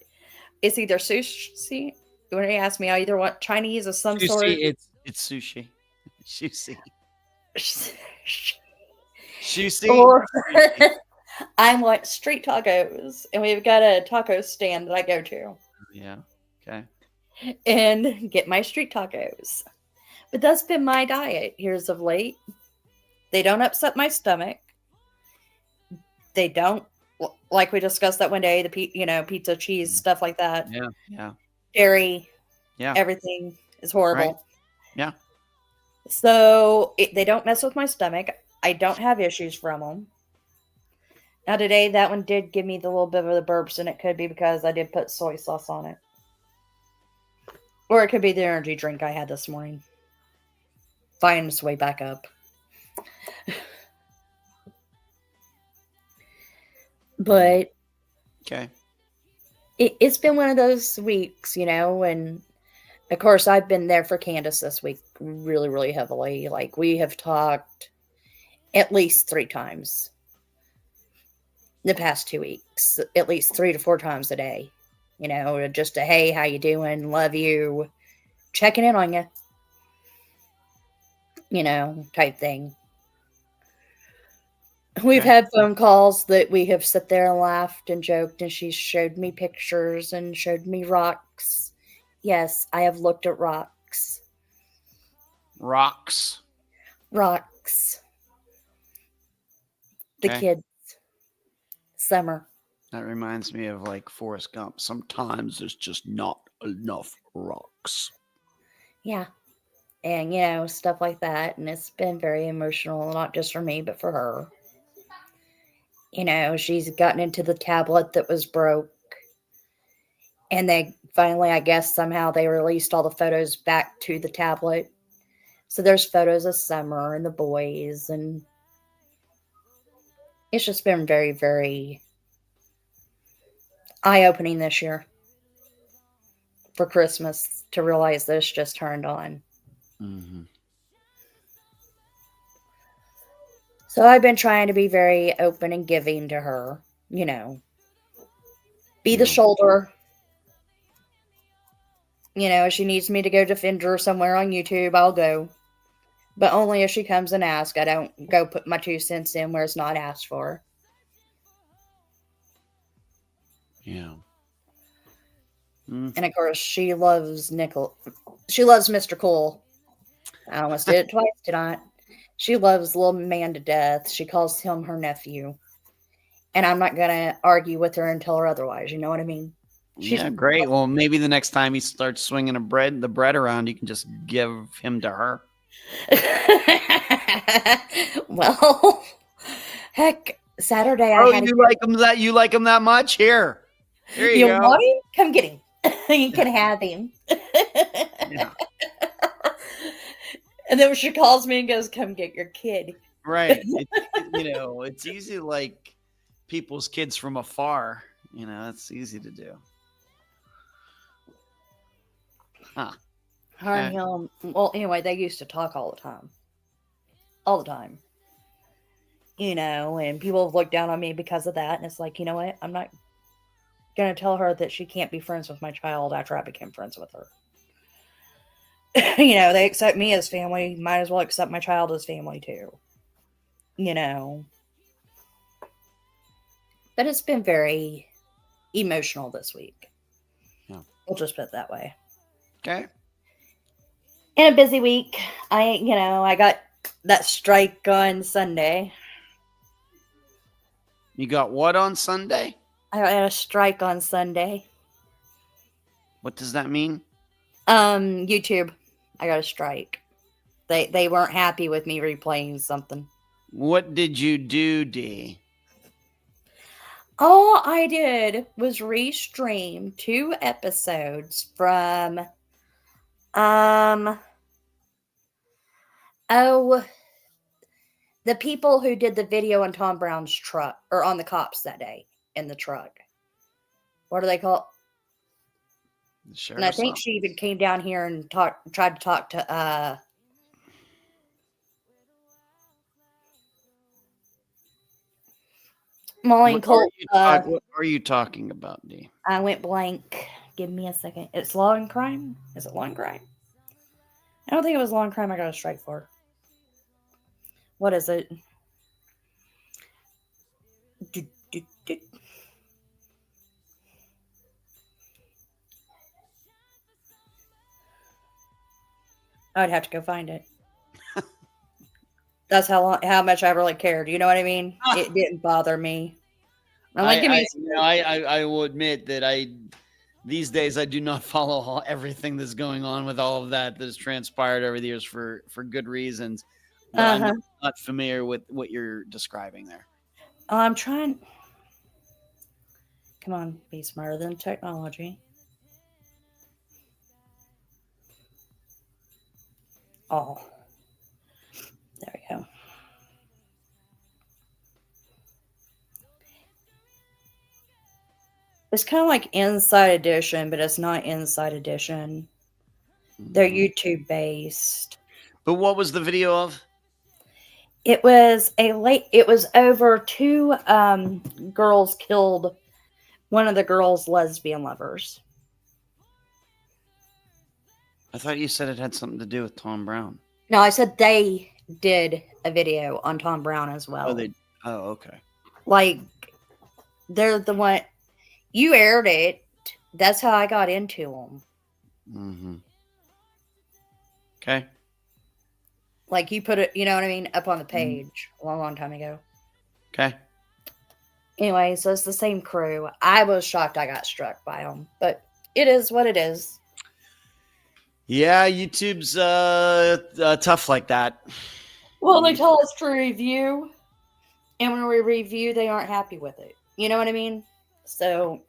It's either sushi. When he asked me, I either want Chinese of some sort. It's sushi. Sushi. Sushi. Or I want street tacos, and we've got a taco stand that I go to Yeah. Okay. and get my street tacos. But that's been my diet here's of late. They don't upset my stomach. They don't, like we discussed that one day, pizza, cheese, stuff like that. Yeah. Yeah. Dairy, Yeah. everything is horrible. Right. Yeah. So they don't mess with my stomach. I don't have issues from them. Now today, that one did give me the little bit of the burps, and it could be because I did put soy sauce on it. Or it could be the energy drink I had this morning. Find its way back up. But Okay. it's been one of those weeks, and of course I've been there for Candace this week really, really heavily. Like, we have talked at least 3 times the past 2 weeks, at least 3 to 4 times a day, just a, hey, how you doing? Love you. Checking in on you, type thing. We've Okay. had phone calls that we have sat there and laughed and joked, and she showed me pictures and showed me rocks. Yes, I have looked at rocks. Rocks. Rocks. The Okay. kids. Summer. That reminds me of like Forrest Gump. Sometimes there's just not enough rocks. Yeah. And, stuff like that. And it's been very emotional, not just for me, but for her. She's gotten into the tablet that was broke. And they finally, I guess, somehow they released all the photos back to the tablet. So there's photos of Summer and the boys. And it's just been very, very eye-opening this year for Christmas to realize this just turned on. Mm-hmm. So I've been trying to be very open and giving to her, be the Yeah. shoulder. If she needs me to go defend her somewhere on YouTube, I'll go. But only if she comes and asks. I don't go put my 2 cents in where it's not asked for. Yeah. And of course, she loves She loves Mr. Cole. I almost did it twice tonight. She loves little man to death. She calls him her nephew. And I'm not going to argue with her and tell her otherwise. You know what I mean? Yeah, great. Well, maybe the next time he starts swinging the bread around, you can just give him to her. Well, heck, Saturday Oh, I had you like him that much? Here you go. want him? Come get him. You can have him. Yeah. And then she calls me and goes, "Come get your kid." Right. It's easy to like people's kids from afar. It's easy to do. Huh. Her and him. Well, anyway, they used to talk all the time. All the time. And people have looked down on me because of that. And it's like, you know what? I'm not going to tell her that she can't be friends with my child after I became friends with her. They accept me as family. Might as well accept my child as family too. But it's been very emotional this week. Yeah. We'll just put it that way. Okay. In a busy week, I got that strike on Sunday. You got what on Sunday? I got a strike on Sunday. What does that mean? YouTube. I got a strike. They weren't happy with me replaying something. What did you do, Dee? All I did was restream 2 episodes from the people who did the video on Tom Brown's truck, or on the cops that day in the truck. What do they call it? And I think she even came down here and tried to talk to Molly and Colt. What are you talking about, D? I went blank. Give me a second. It's Law and Crime? Is it Law and Crime? I don't think it was Law and Crime I got a strike for. What is it? I'd have to go find it. That's how much I really cared. You know what I mean? It didn't bother me. I'm like, give me I will admit that these days I do not follow everything that's going on with all of that has transpired over the years for good reasons. But I'm not familiar with what you're describing there. I'm trying. Come on, be smarter than technology. Oh, there we go. It's kind of like Inside Edition, but it's not Inside Edition. They're YouTube based. But what was the video of? It was it was over 2 girls killed one of the girls' lesbian lovers. I thought you said it had something to do with Tom Brown. No, I said they did a video on Tom Brown as well. Oh, okay. Like, they're the one. You aired it. That's how I got into them. Mm-hmm. Okay. Like, you put it, you know what I mean, up on the page a long time ago. Okay. Anyway, so it's the same crew. I was shocked I got struck by them, but it is what it is. Yeah, YouTube's tough like that. Well, they tell us to review, and when we review, they aren't happy with it. You know what I mean? So,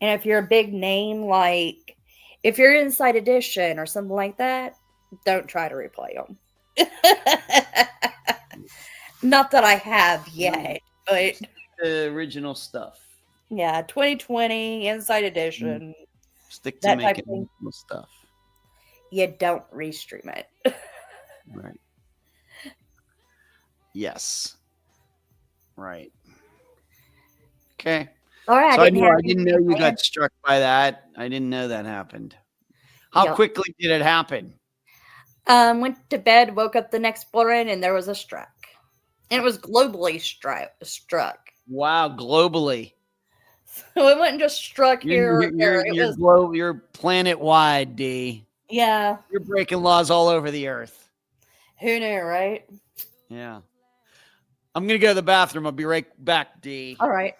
and if you're a big name, like if you're Inside Edition or something like that, don't try to replay them. Not that I have yet, but the original stuff. Yeah, 2020 Inside Edition. Stick to making original stuff. You don't restream it. Right. Yes. Right. Okay. All right. So I didn't know you got struck by that. I didn't know that happened. How quickly did it happen? Went to bed, woke up the next morning, and there was a struck. And it was globally struck. Wow, globally. So it wasn't just struck here or there. You're planet-wide, D. Yeah. You're breaking laws all over the earth. Who knew, right? Yeah. I'm going to go to the bathroom. I'll be right back, D. All right.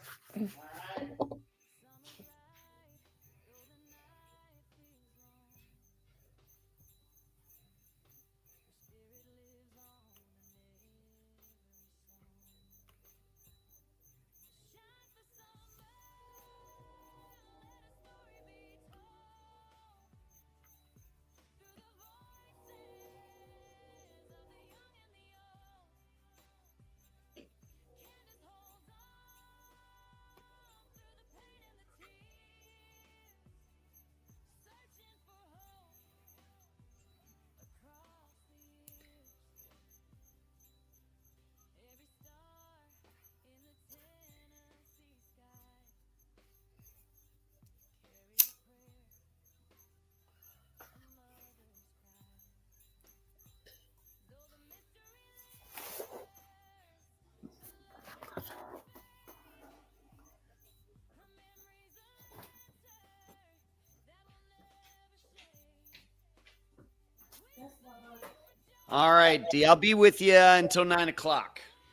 All right, D. I'll be with you until 9:00.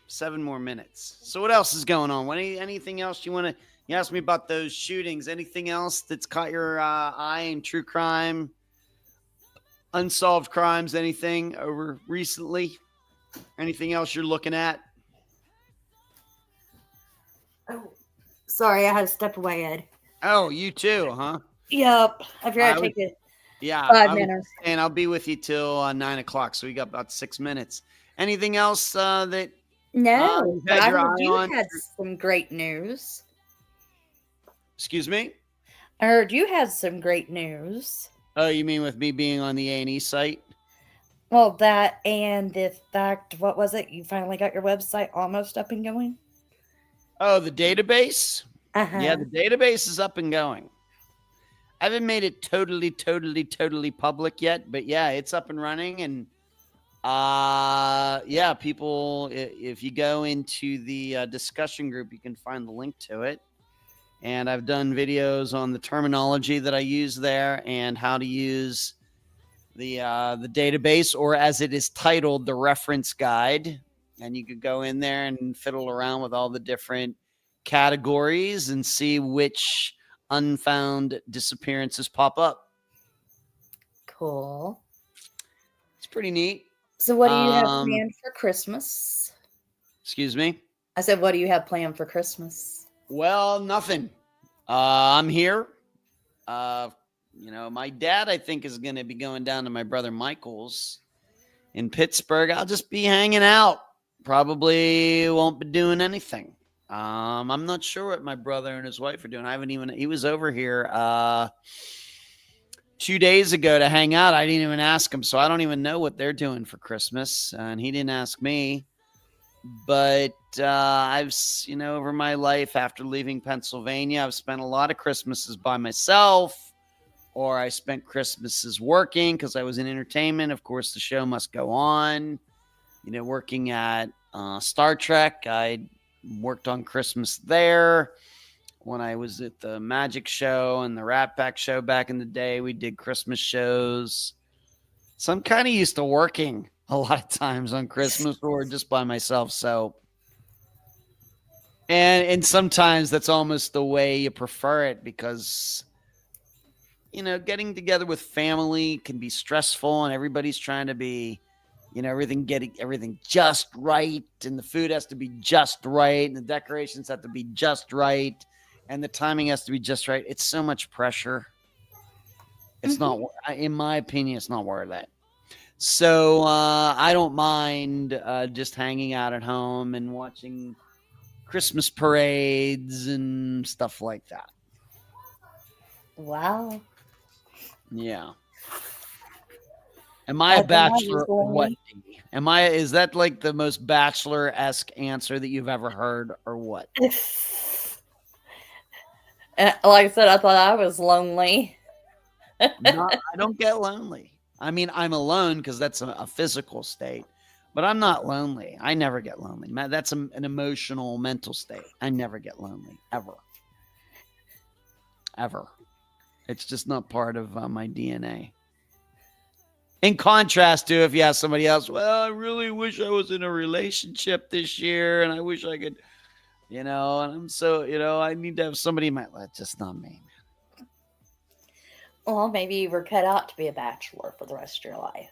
7 more minutes. So what else is going on? Anything else you want to? You asked me about those shootings. Anything else that's caught your eye in true crime, unsolved crimes? Anything over recently? Anything else you're looking at? Oh, sorry, I had to step away, Ed. Oh, you too, huh? Yep. I forgot to take it. Yeah, 5 minutes. And I'll be with you till 9:00. So we got about 6 minutes. Anything else that? No, but I heard you on? had some great news. Excuse me? I heard you had some great news. Oh, you mean with me being on the A&E site? Well, that and the fact, what was it? You finally got your website almost up and going? Oh, the database? Uh-huh. Yeah, the database is up and going. I haven't made it totally public yet, but yeah, it's up and running. And yeah, people, if you go into the discussion group, you can find the link to it. And I've done videos on the terminology that I use there and how to use the database, or as it is titled, the reference guide. And you could go in there and fiddle around with all the different categories and see which unfound disappearances pop up. Cool. It's pretty neat. So what do you have planned for Christmas? Excuse me? I said, what do you have planned for Christmas? Well, nothing. I'm here. My dad, I think, is going to be going down to my brother Michael's in Pittsburgh. I'll just be hanging out. Probably won't be doing anything. I'm not sure what my brother and his wife are doing. He was over here 2 days ago to hang out. I didn't even ask him, so I don't even know what they're doing for Christmas. And he didn't ask me. But I've, over my life after leaving Pennsylvania, I've spent a lot of Christmases by myself, or I spent Christmases working because I was in entertainment. Of course, the show must go on. Working at Star Trek, I worked on Christmas there. When I was at the Magic Show and the Rat Pack Show back in the day, we did Christmas shows. So I'm kind of used to working a lot of times on Christmas or just by myself. So, and sometimes that's almost the way you prefer it because, getting together with family can be stressful and everybody's trying to be, getting everything just right. And the food has to be just right. And the decorations have to be just right. And the timing has to be just right. It's so much pressure. It's not, in my opinion, it's not worth it. So I don't mind just hanging out at home and watching Christmas parades and stuff like that. Wow. Yeah. Am I a bachelor or what? Is that like the most bachelor-esque answer that you've ever heard or what? Like I said, I thought I was lonely. No, I don't get lonely. I mean, I'm alone because that's a physical state, but I'm not lonely. I never get lonely. That's an emotional, mental state. I never get lonely, ever. Ever. It's just not part of my DNA. In contrast to if you ask somebody else, well, I really wish I was in a relationship this year and I wish I could, and I'm so, I need to have somebody in my life. Just not me. Well, maybe you were cut out to be a bachelor for the rest of your life.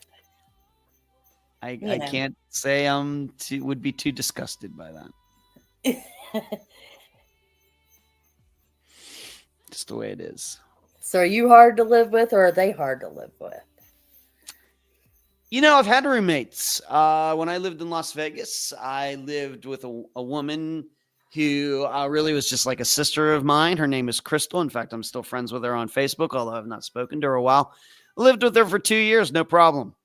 I can't say would be too disgusted by that. Just the way it is. So are you hard to live with or are they hard to live with? I've had roommates. When I lived in Las Vegas, I lived with a woman who really was just like a sister of mine. Her name is Crystal. In fact, I'm still friends with her on Facebook, although I've not spoken to her a while. Lived with her for 2 years. No problem.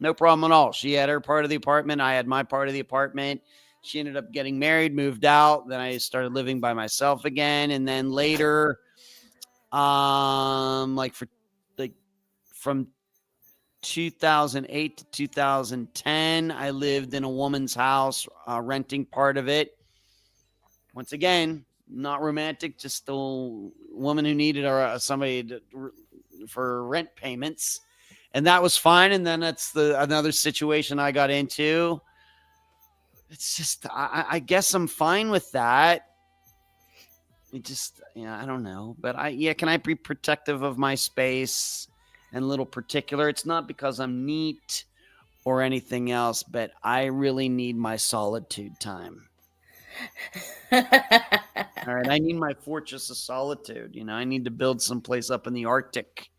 No problem at all. She had her part of the apartment. I had my part of the apartment. She ended up getting married, moved out. Then I started living by myself again. And then later, from 2008 to 2010, I lived in a woman's house, renting part of it. Once again, not romantic, just a woman who needed somebody for rent payments. And that was fine. And then that's another situation I got into. It's just, I guess I'm fine with that. It just, I don't know. But can I be protective of my space and a little particular? It's not because I'm neat or anything else, but I really need my solitude time. All right. I need my fortress of solitude. I need to build someplace up in the Arctic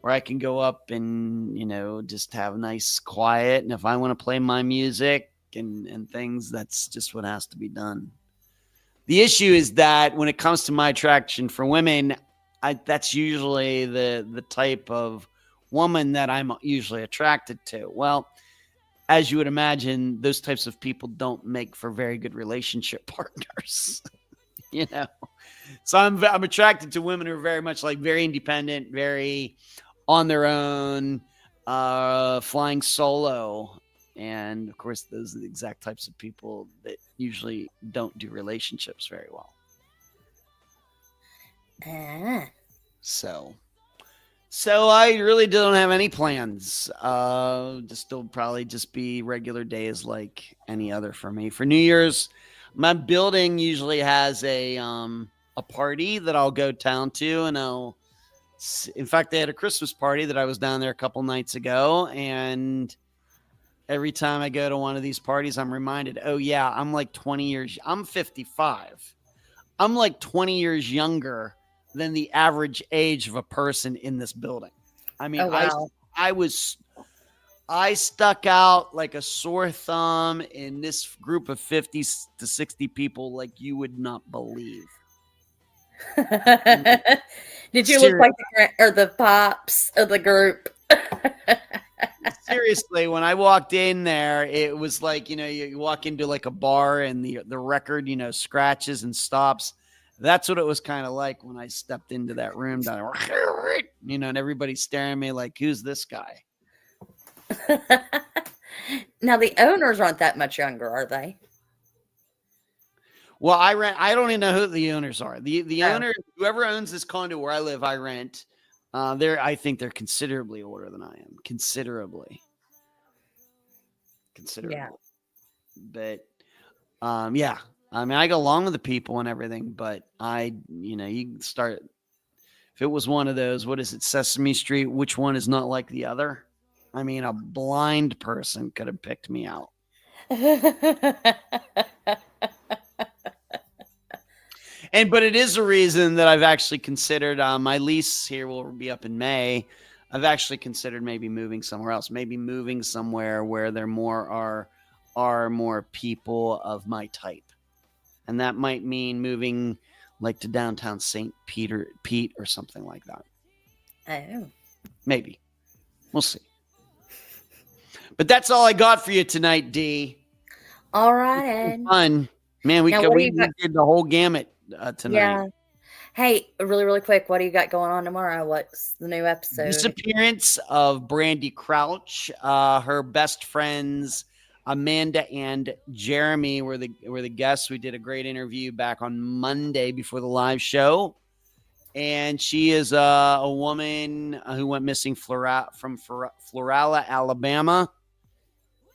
where I can go up and, just have nice quiet. And if I want to play my music and things, that's just what has to be done. The issue is that when it comes to my attraction for women, that's usually the type of woman that I'm usually attracted to. Well, as you would imagine, those types of people don't make for very good relationship partners. You know, so I'm attracted to women who are very much like very independent, very on their own, flying solo. And of course, those are the exact types of people that usually don't do relationships very well. So I really don't have any plans. Just will probably just be regular days like any other for me. For New Year's, my building usually has a party that I'll go down to, and in fact, they had a Christmas party that I was down there a couple nights ago, and every time I go to one of these parties, I'm reminded, oh yeah, I'm like 20 years, I'm 55. I'm like 20 years younger than the average age of a person in this building. I mean, Oh, wow. I stuck out like a sore thumb in this group of 50 to 60 people like you would not believe. Did you look like the pops of the group? Seriously, when I walked in there, it was like, you walk into like a bar and the record, scratches and stops. That's what it was kind of like when I stepped into that room down there, and everybody's staring at me like, who's this guy? Now, the owners aren't that much younger, are they? Well, I don't even know who the owners are. The owner, whoever owns this condo where I live, I rent. I think they're considerably older than I am. Considerably. Yeah. But, yeah. I mean, I go along with the people and everything, but you can start. If it was one of those, what is it, Sesame Street? Which one is not like the other? I mean, a blind person could have picked me out. But it is a reason that I've actually considered my lease here will be up in May. I've actually considered maybe moving somewhere else, maybe moving somewhere where there are more people of my type. And that might mean moving like to downtown St. Pete or something like that. Oh. Maybe. We'll see. But that's all I got for you tonight, Dee. All right, Ed. Fun. Man, we did the whole gamut tonight. Yeah. Hey, really, really quick, what do you got going on tomorrow? What's the new episode? Disappearance of Brandy Crouch. Her best friends, Amanda and Jeremy, were the guests. We did a great interview back on Monday before the live show. And she is a woman who went missing from Florala, Alabama,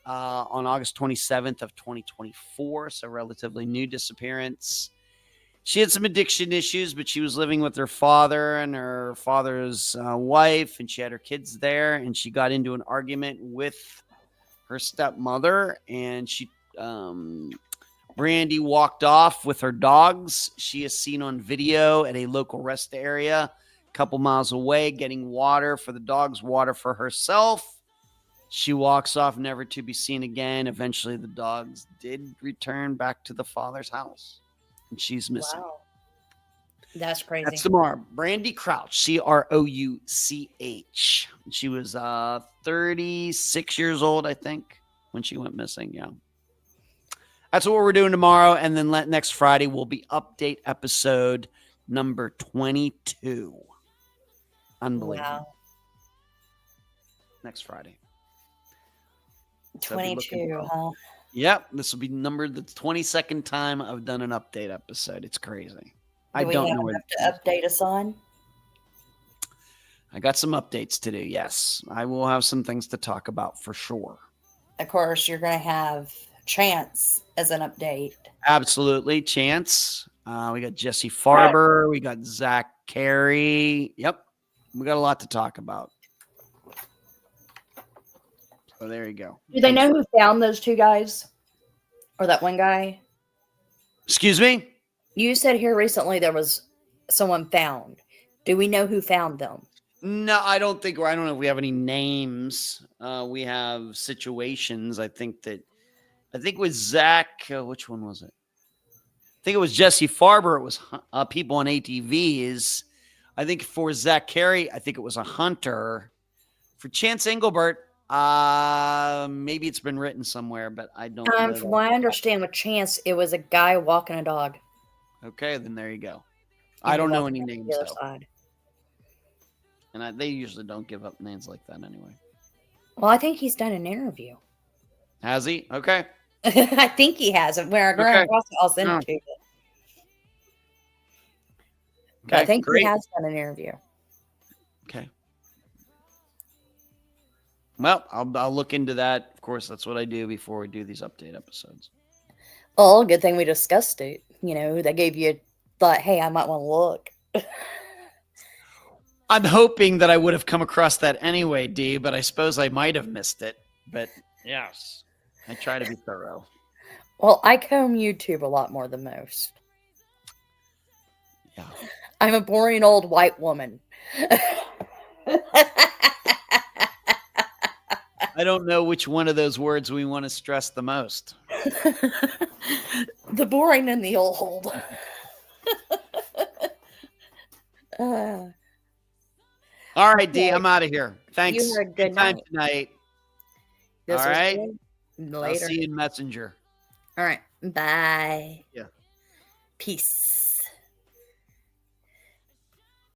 on August 27th of 2024. So relatively new disappearance. She had some addiction issues, but she was living with her father and her father's wife, and she had her kids there. And she got into an argument with her stepmother, and Brandy walked off with her dogs. She is seen on video at a local rest area a couple miles away, getting water for the dogs, water for herself. She walks off, never to be seen again. Eventually, the dogs did return back to the father's house, and she's missing. Wow. That's crazy. That's tomorrow. Brandy Crouch, Crouch. She was 36 years old, I think, when she went missing. Yeah. That's what we're doing tomorrow. And then next Friday will be update episode number 22. Unbelievable. Wow. Next Friday. 22, huh? Yep. This will be the 22nd time I've done an update episode. It's crazy. Do we have enough to update us on? I got some updates to do. Yes. I will have some things to talk about for sure. Of course, you're going to have Chance as an update. Absolutely. Chance. We got Jesse Farber. We got Zach Carey. Yep. We got a lot to talk about. So there you go. Do they know who found those two guys? Or that one guy? Excuse me? You said here recently there was someone found. Do we know who found them? No, I don't know if we have any names. We have situations. I think with Zach, which one was it? I think it was Jesse Farber. It was people on ATVs. I think for Zach Carey, I think it was a hunter. For Chance Engelbert, Maybe it's been written somewhere, but I don't know. From what I understand with Chance, it was a guy walking a dog. Okay, then there you go. And I he don't know walked any on the names other though, side. and they usually don't give up names like that anyway. Well, I think he's done an interview. Has he? Okay. I think he has. When I run Okay. across it, I'll send Oh. it to you. But Okay. I think Great. he has done an interview. Okay. Well, I'll look into that. Of course, that's what I do before we do these update episodes. Oh, good thing we discussed it. You know, that gave you a thought, hey, I might want to look. I'm hoping that I would have come across that anyway, Dee, but I suppose I might have missed it. But yes, I try to be thorough. Well, I comb YouTube a lot more than most. Yeah. I'm a boring old white woman. I don't know which one of those words we want to stress the most. The boring and the old. All right, Dee, I'm out of here. Thanks. You had a good time night. tonight. This All was right. good. I'll Later. see you in Messenger. All right. Bye. Yeah. Peace.